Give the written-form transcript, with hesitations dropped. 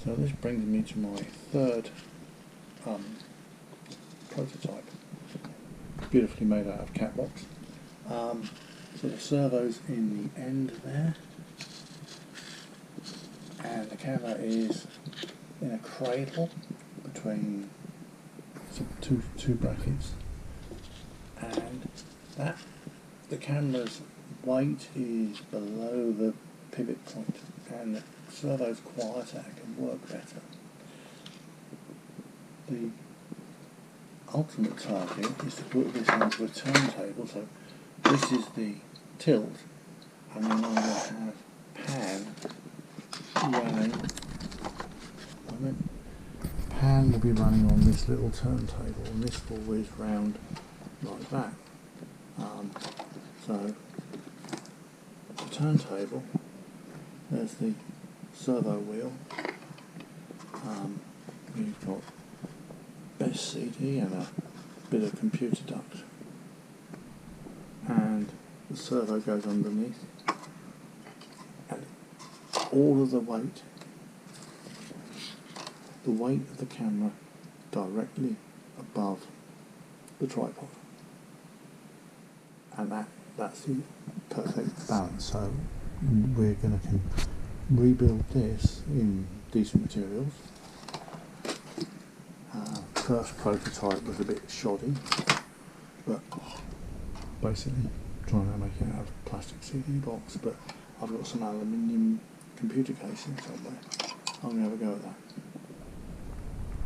So this brings me to my third prototype, beautifully made out of cat box. So the servo's in the end there, and the camera is in a cradle between two brackets, and the camera's weight is below the pivot point, and the servo's quieter and can work better. The ultimate target is to put this onto a turntable, so this is the tilt, and then I will have pan will be running on this little turntable, and this will whiz round like that. So the turntable, there's the servo wheel, we've got best CD and a bit of computer duct, and the servo goes underneath, and all of the weight of the camera directly above the tripod, and that's the perfect balance. So we're going to rebuild this in decent materials. First prototype was a bit shoddy, but basically trying to make it out of a plastic CD box, but I've got some aluminium computer casing somewhere. I'm going to have a go at that.